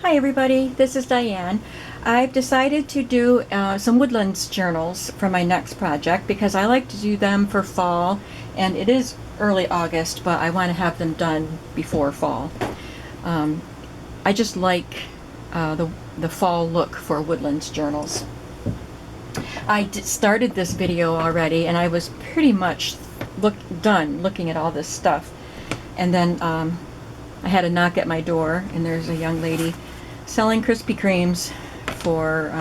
Hi everybody, this is Diane. I've decided to do some Woodlands journals for my next project because I like to do them for fall, and it is early August, but I want to have them done before fall. I just like the fall look for Woodlands journals. I started this video already, and I was pretty much done looking at all this stuff, and then I had a knock at my door, and there's a young lady selling Krispy Kremes for,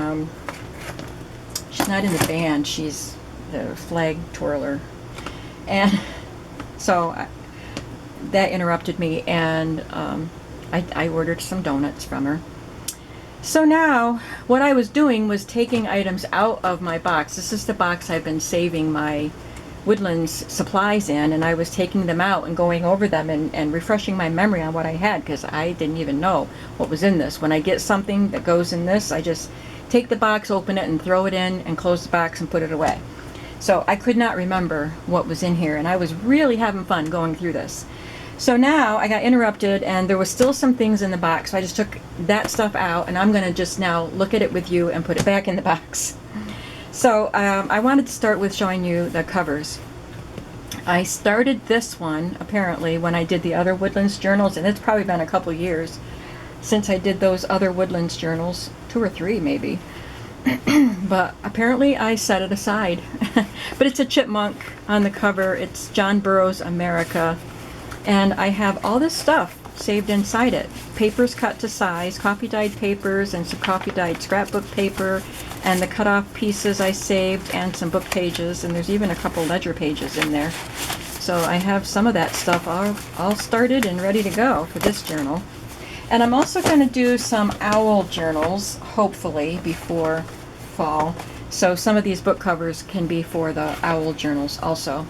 she's not in the band, she's the flag twirler. And so that interrupted me, and I ordered some donuts from her. So now, what I was doing was taking items out of my box. This is the box I've been saving my Woodlands supplies in, and I was taking them out and going over them and refreshing my memory on what I had, because I didn't even know what was in this. When I get something that goes in this, I just take the box, open it, and throw it in, and close the box and put it away. So I could not remember what was in here, and I was really having fun going through this. So now I got interrupted, and there was still some things in the box, so I just took that stuff out, and I'm going to just now look at it with you and put it back in the box. So I wanted to start with showing you the covers. I started this one apparently when I did the other Woodlands journals, and it's probably been a couple years since I did those other Woodlands journals, 2 or 3 maybe. But apparently I set it aside. But it's a chipmunk on the cover. It's John Burroughs America, and I have all this stuff saved inside it. Papers cut to size, coffee dyed papers, and some coffee dyed scrapbook paper, and the cut off pieces I saved, and some book pages, and there's even a couple ledger pages in there. So I have some of that stuff all started and ready to go for this journal. And I'm also going to do some owl journals, hopefully, before fall. So some of these book covers can be for the owl journals also.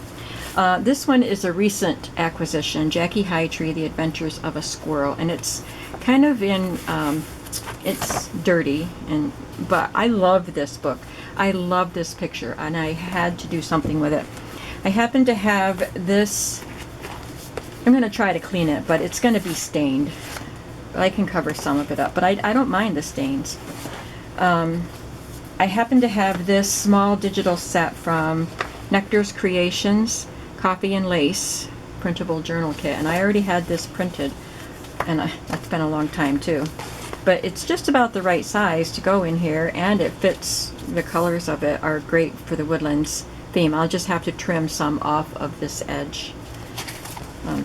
This one is a recent acquisition, Jackie Hightree, The Adventures of a Squirrel, and it's kind of in, it's dirty, but I love this book. I love this picture, and I had to do something with it. I happen to have this, I'm going to try to clean it, but it's going to be stained. I can cover some of it up, but I don't mind the stains. I happen to have this small digital set from Nectar's Creations, Coffee and Lace printable journal kit, and I already had this printed, and that's been a long time too, but it's just about the right size to go in here, and it fits. The colors of it are great for the Woodlands theme. I'll just have to trim some off of this edge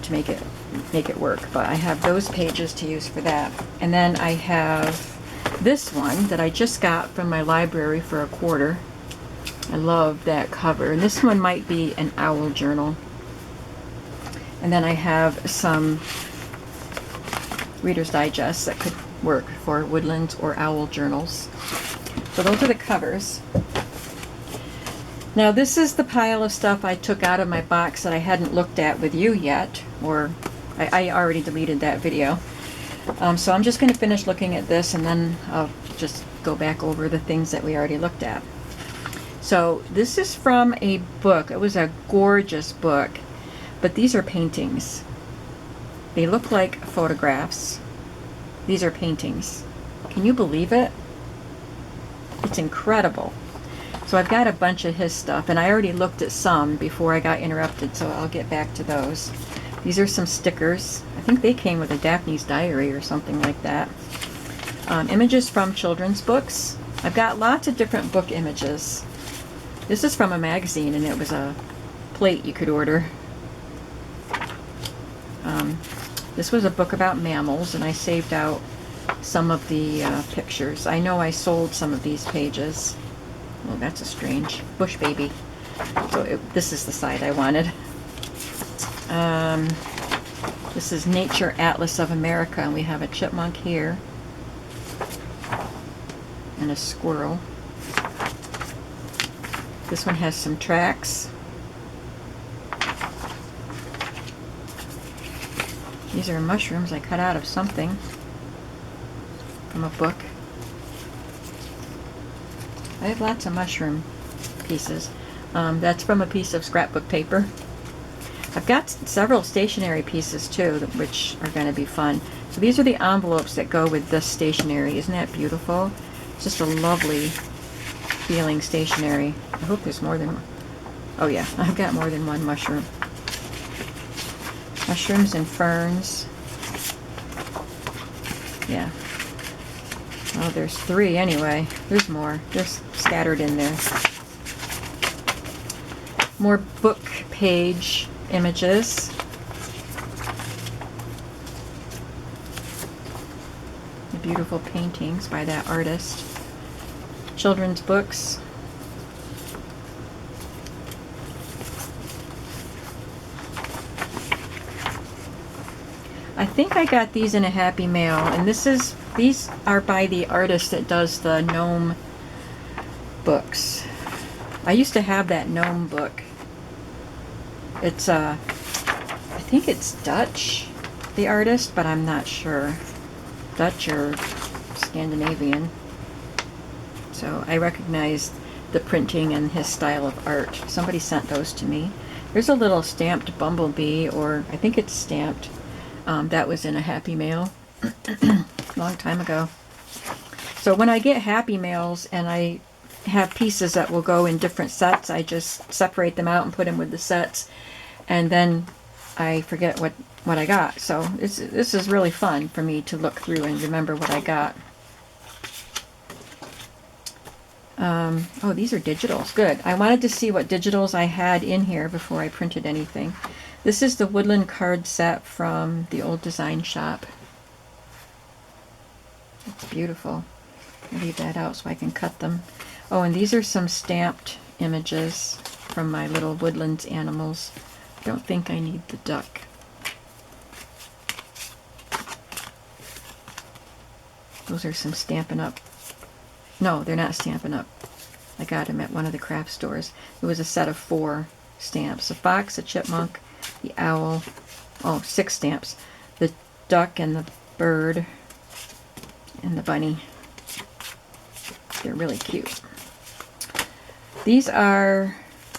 to make it work, but I have those pages to use for that. And then I have this one that I just got from my library for a quarter. I love that cover, and this one might be an owl journal. And then I have some Reader's Digest that could work for Woodlands or owl journals. So those are the covers. Now this is the pile of stuff I took out of my box that I hadn't looked at with you yet, or I already deleted that video. So I'm just going to finish looking at this, and then I'll just go back over the things that we already looked at. So this is from a book. It was a gorgeous book, but these are paintings. They look like photographs. These are paintings. Can you believe it? It's incredible. So I've got a bunch of his stuff, and I already looked at some before I got interrupted, so I'll get back to those. These are some stickers. I think they came with a Daphne's Diary or something like that. Images from children's books. I've got lots of different book images. This is from a magazine, and it was a plate you could order. This was a book about mammals, and I saved out some of the pictures. I know I sold some of these pages. Oh, that's a strange bush baby. So this is the side I wanted. This is Nature Atlas of America, and we have a chipmunk here and a squirrel. This one has some tracks. These are mushrooms I cut out of something from a book. I have lots of mushroom pieces. That's from a piece of scrapbook paper. I've got several stationery pieces too, which are going to be fun. So these are the envelopes that go with this stationery. Isn't that beautiful? It's just a lovely feeling stationery. I hope there's more than one. Oh yeah, I've got more than one mushroom. Mushrooms and ferns. Yeah. Oh, there's 3 anyway. There's more. They're scattered in there. More book page images. The beautiful paintings by that artist. Children's books. I think I got these in a Happy Mail, and these are by the artist that does the gnome books. I used to have that gnome book. It's I think it's Dutch, the artist, but I'm not sure. Dutch or Scandinavian. So I recognized the printing and his style of art. Somebody sent those to me. There's a little stamped bumblebee, or I think it's stamped. That was in a Happy Mail long time ago. So when I get Happy Mails and I have pieces that will go in different sets, I just separate them out and put them with the sets, and then I forget what I got. So this is really fun for me to look through and remember what I got. Oh, these are digitals. Good. I wanted to see what digitals I had in here before I printed anything. This is the Woodland card set from the old design shop. It's beautiful. I'll leave that out so I can cut them. Oh, and these are some stamped images from my little Woodlands animals. I don't think I need the duck. Those are some Stampin' Up. No, they're not Stampin' Up. I got them at one of the craft stores. It was a set of 4 stamps. A fox, a chipmunk, the owl. Oh, 6 stamps. The duck and the bird and the bunny. They're really cute. These are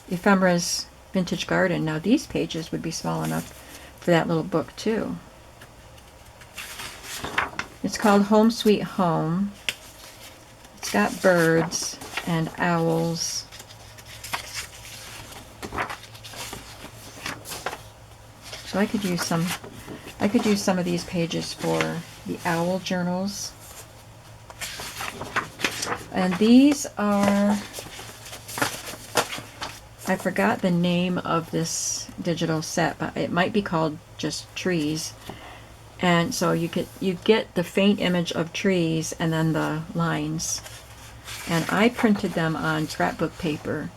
Ephemera's Vintage Garden. Now these pages would be small enough for that little book too. It's called Home Sweet Home. It's got birds and owls. So I could use some of these pages for the owl journals. And these are, I forgot the name of this digital set, but it might be called just trees. And so you get the faint image of trees and then the lines. And I printed them on scrapbook paper.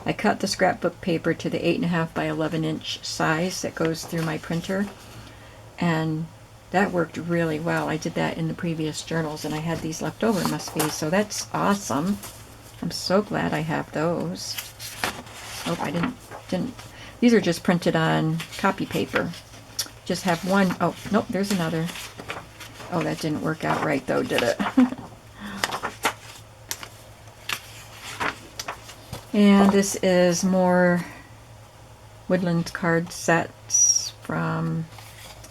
I cut the scrapbook paper to the 8.5 by 11 inch size that goes through my printer, and that worked really well. I did that in the previous journals, and I had these left over, must be, so that's awesome. I'm so glad I have those. Oh, I didn't. These are just printed on copy paper. Just have one. Oh, nope, there's another. Oh, that didn't work out right though, did it? And this is more Woodland card sets from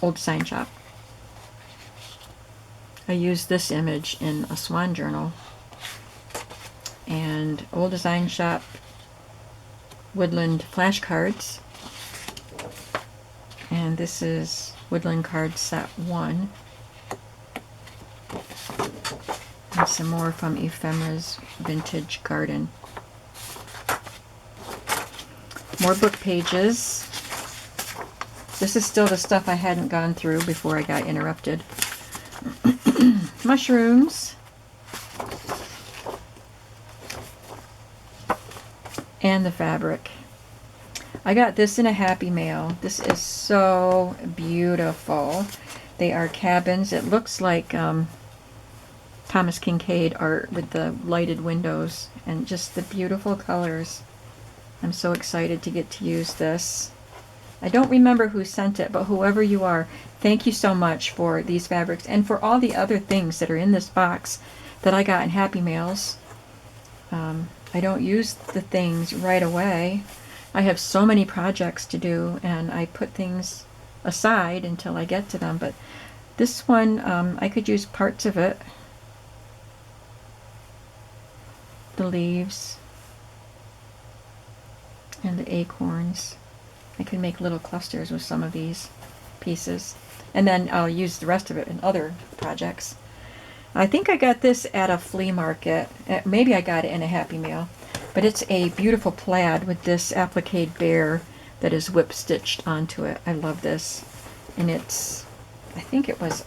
Old Design Shop. I used this image in a swan journal. And Old Design Shop Woodland flashcards. And this is Woodland card set 1. And some more from Ephemera's Vintage Garden. More book pages. This is still the stuff I hadn't gone through before I got interrupted. Mushrooms. And the fabric. I got this in a Happy Mail. This is so beautiful. They are cabins. It looks like Thomas Kincaid art with the lighted windows and just the beautiful colors. I'm so excited to get to use this. I don't remember who sent it, but whoever you are, thank you so much for these fabrics and for all the other things that are in this box that I got in Happy Mails. I don't use the things right away. I have so many projects to do, and I put things aside until I get to them, but This one, I could use parts of it. The leaves and the acorns. I can make little clusters with some of these pieces. And then I'll use the rest of it in other projects. I think I got this at a flea market. Maybe I got it in a Happy Meal. But it's a beautiful plaid with this applique bear that is whip stitched onto it. I love this. And it's, I think it was,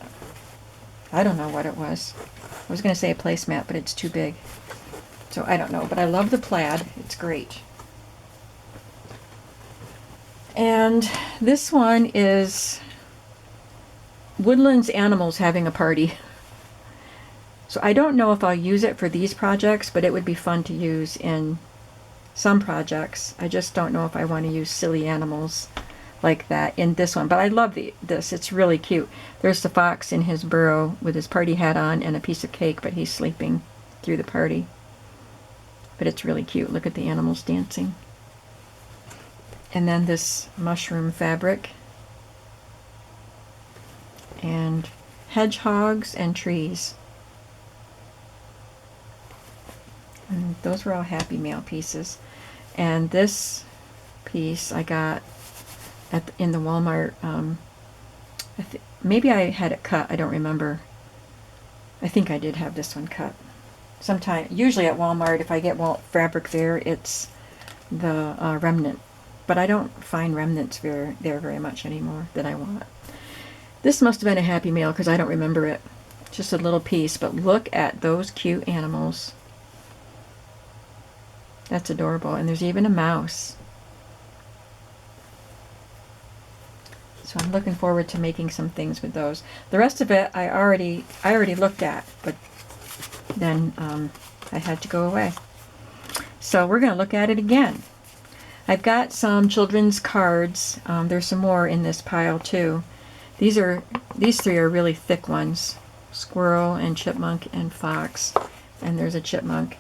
I don't know what it was. I was going to say a placemat, but it's too big. So I don't know. But I love the plaid. It's great. And this one is Woodlands animals having a party. So I don't know if I'll use it for these projects, but it would be fun to use in some projects. I just don't know if I want to use silly animals like that in this one. But I love this. It's really cute. There's the fox in his burrow with his party hat on and a piece of cake, but he's sleeping through the party. But it's really cute. Look at the animals dancing. And then this mushroom fabric. And hedgehogs and trees. And those were all Happy Meal pieces. And this piece I got in the Walmart. Maybe I had it cut. I don't remember. I think I did have this one cut. Usually at Walmart, if I get fabric there, it's the remnant. But I don't find remnants there very much anymore that I want. This must have been a Happy Meal because I don't remember it. Just a little piece, but look at those cute animals. That's adorable. And there's even a mouse. So I'm looking forward to making some things with those. The rest of it I already looked at, but then I had to go away. So we're going to look at it again. I've got some children's cards. There's some more in this pile too. These three are really thick ones. Squirrel and chipmunk and fox. And there's a chipmunk.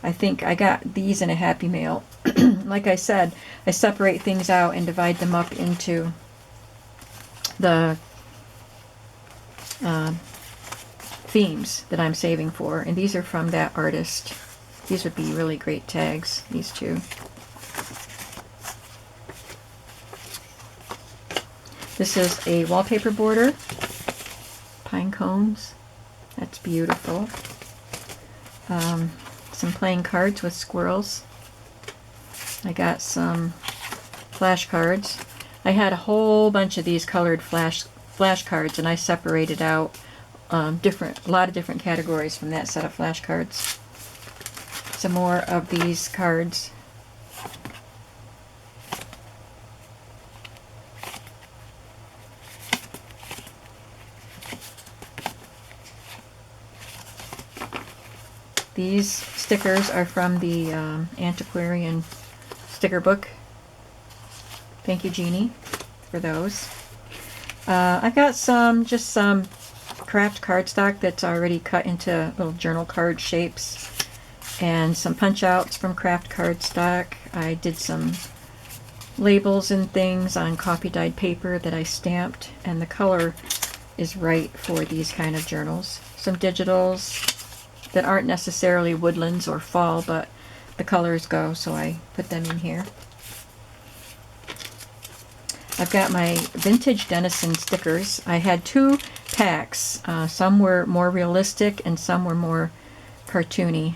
I think I got these in a Happy Meal. Like I said, I separate things out and divide them up into the themes that I'm saving for. And these are from that artist. These would be really great tags, these two. This is a wallpaper border. Pine cones. That's beautiful. Some playing cards with squirrels. I got some flashcards. I had a whole bunch of these colored flashcards, and I separated out a lot of different categories from that set of flashcards. Some more of these cards. These stickers are from the antiquarian sticker book. Thank you, Jeannie, for those. I've got just some craft cardstock that's already cut into little journal card shapes, and some punch outs from craft cardstock. I did some labels and things on coffee dyed paper that I stamped, and the color is right for these kind of journals. Some digitals that aren't necessarily woodlands or fall, but the colors go, so I put them in here. I've got my Vintage Denizen stickers. I had 2 packs. Some were more realistic and some were more cartoony,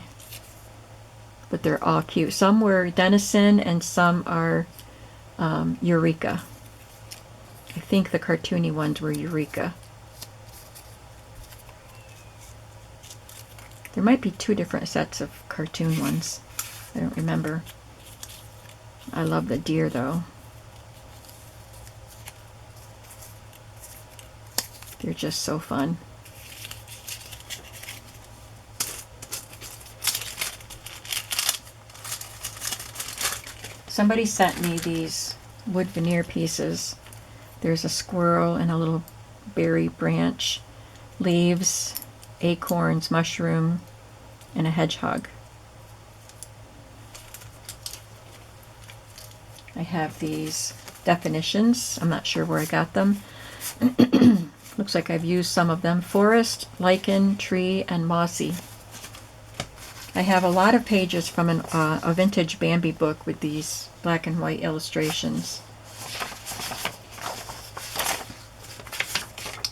but they're all cute. Some were Denizen and some are Eureka. I think the cartoony ones were Eureka. There might be 2 different sets of cartoon ones. I don't remember. I love the deer though. They're just so fun. Somebody sent me these wood veneer pieces. There's a squirrel and a little berry branch, leaves, acorns, mushroom, and a hedgehog. I have these definitions. I'm not sure where I got them. Looks like I've used some of them. Forest, lichen, tree, and mossy. I have a lot of pages from a vintage Bambi book with these black and white illustrations.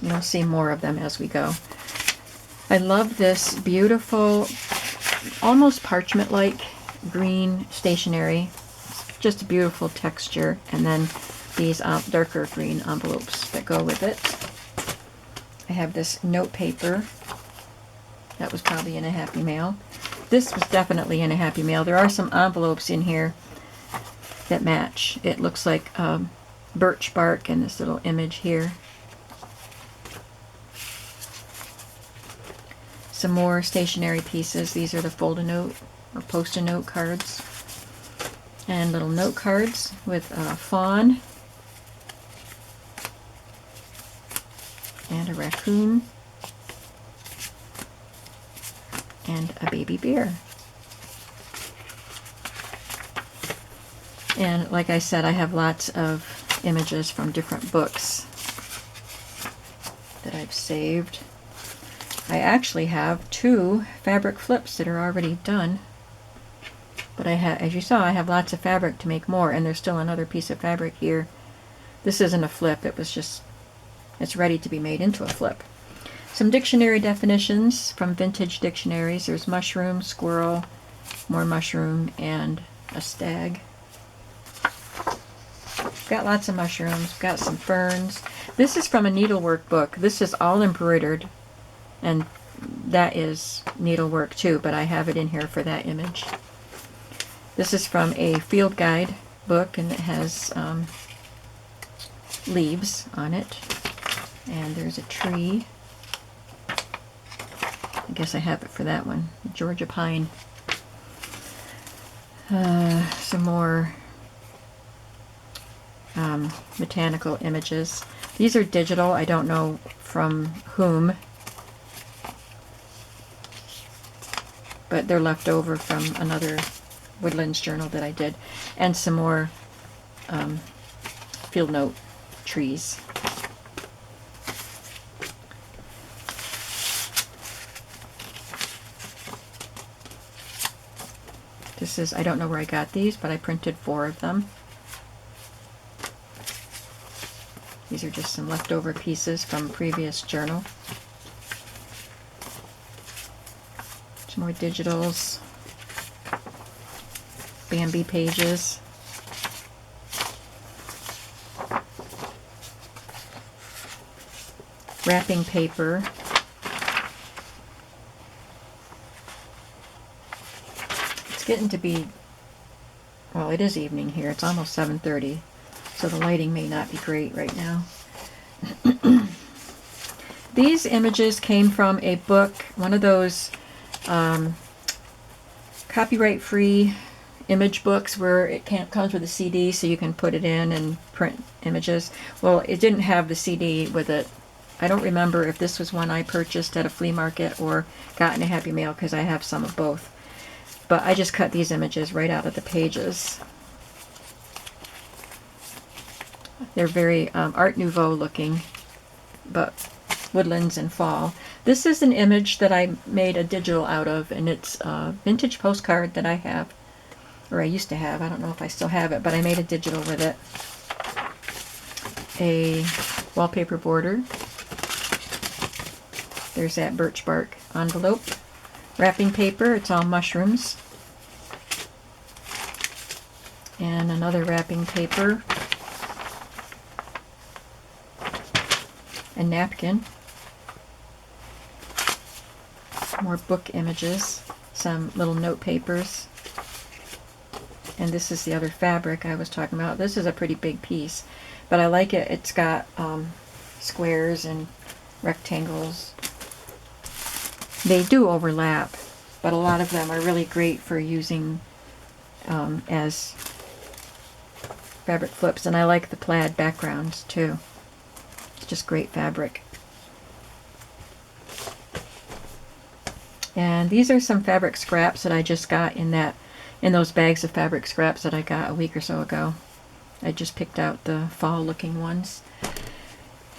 You'll see more of them as we go. I love this beautiful, almost parchment-like green stationery. Just a beautiful texture. And then these darker green envelopes that go with it. I have this note paper. That was probably in a Happy Mail. This was definitely in a Happy Mail. There are some envelopes in here that match. It looks like birch bark and this little image here. Some more stationery pieces. These are the fold-a-note or post-a-note cards. And little note cards with a fawn and a raccoon and a baby bear. And like I said, I have lots of images from different books that I've saved. I actually have 2 fabric flips that are already done. But as you saw, I have lots of fabric to make more, and there's still another piece of fabric here. This isn't a flip, it's ready to be made into a flip. Some dictionary definitions from vintage dictionaries. There's mushroom, squirrel, more mushroom, and a stag. Got lots of mushrooms, got some ferns. This is from a needlework book. This is all embroidered, and that is needlework too, but I have it in here for that image. This is from a field guide book, and it has leaves on it. And there's a tree. I guess I have it for that one. Georgia pine. Some more botanical images. These are digital. I don't know from whom, but they're left over from another Woodlands journal that I did. And some more field note trees. This is, I don't know where I got these, but I printed 4 of them. These are just some leftover pieces from a previous journal. Some more digitals. Bambi pages. Wrapping paper. It's getting to be, well, it is evening here. It's almost 7:30, so the lighting may not be great right now. These images came from a book, one of those copyright-free image books where it comes with a CD, so you can put it in and print images. Well, it didn't have the CD with it. I don't remember if this was one I purchased at a flea market or got in a Happy Mail, because I have some of both. But I just cut these images right out of the pages. They're very Art Nouveau looking, but woodlands and fall. This is an image that I made a digital out of, and it's a vintage postcard that I have, or I used to have. I don't know if I still have it, but I made a digital with it. A wallpaper border. There's that birch bark envelope. Wrapping paper, it's all mushrooms. And another wrapping paper. A napkin. More book images. Some little note papers. And this is the other fabric I was talking about. This is a pretty big piece, but I like it. It's got squares and rectangles. They do overlap, but a lot of them are really great for using as fabric flips, and I like the plaid backgrounds too. It's just great fabric. And these are some fabric scraps that I just got in those bags of fabric scraps that I got a week or so ago. I just picked out the fall looking ones.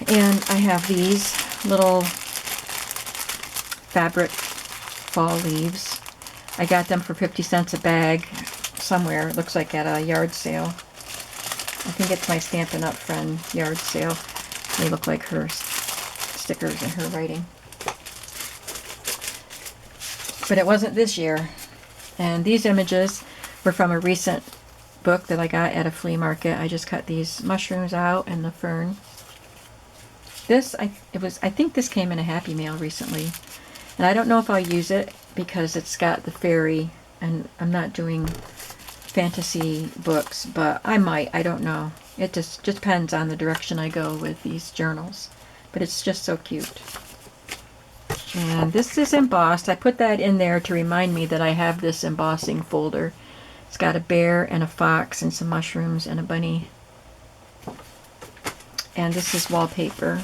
And I have these little fabric fall leaves. I got them for 50 cents a bag somewhere. It looks like at a yard sale. I think it's my Stampin' Up! Friend yard sale. They look like her stickers and her writing. But it wasn't this year. And these images were from a recent book that I got at a flea market. I just cut these mushrooms out and the fern. This, I think this came in a Happy Mail recently. And I don't know if I'll use it because it's got the fairy, and I'm not doing fantasy books, but I might. I don't know. It just depends on the direction I go with these journals. But it's just so cute. And this is embossed. I put that in there to remind me that I have this embossing folder. It's got a bear and a fox and some mushrooms and a bunny. And this is wallpaper.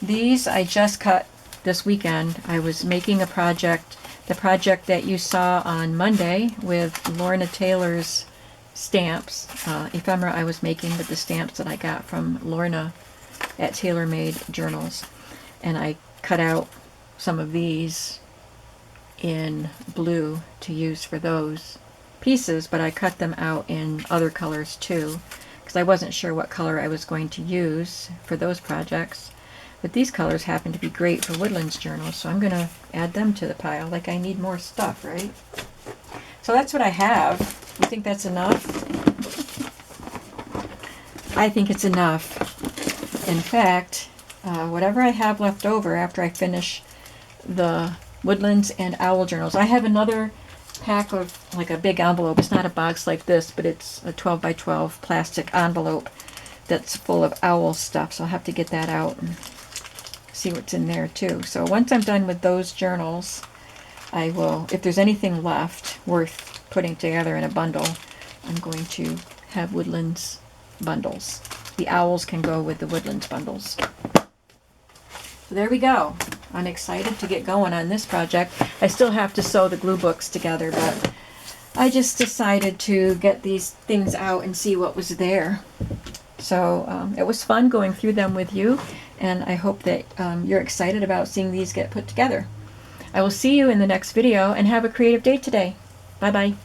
These I just cut this weekend. I was making a project, the project that you saw on Monday with Lorna Taylor's stamps, ephemera I was making with the stamps that I got from Lorna at Tailor Made Journals. And I cut out some of these in blue to use for those pieces, but I cut them out in other colors too, because I wasn't sure what color I was going to use for those projects. But these colors happen to be great for Woodlands journals, so I'm going to add them to the pile. Like, I need more stuff, right? So that's what I have. You think that's enough? I think it's enough. In fact, whatever I have left over after I finish the Woodlands and Owl journals, I have another pack of, like, a big envelope. It's not a box like this, but it's a 12 by 12 plastic envelope that's full of owl stuff, so I'll have to get that out and see what's in there too. So once I'm done with those journals, I will, if there's anything left worth putting together in a bundle, I'm going to have Woodlands bundles. The owls can go with the Woodlands bundles. So there we go. I'm excited to get going on this project. I still have to sew the glue books together, but I just decided to get these things out and see what was there. So it was fun going through them with you, and I hope that you're excited about seeing these get put together. I will see you in the next video, and have a creative day today. Bye-bye.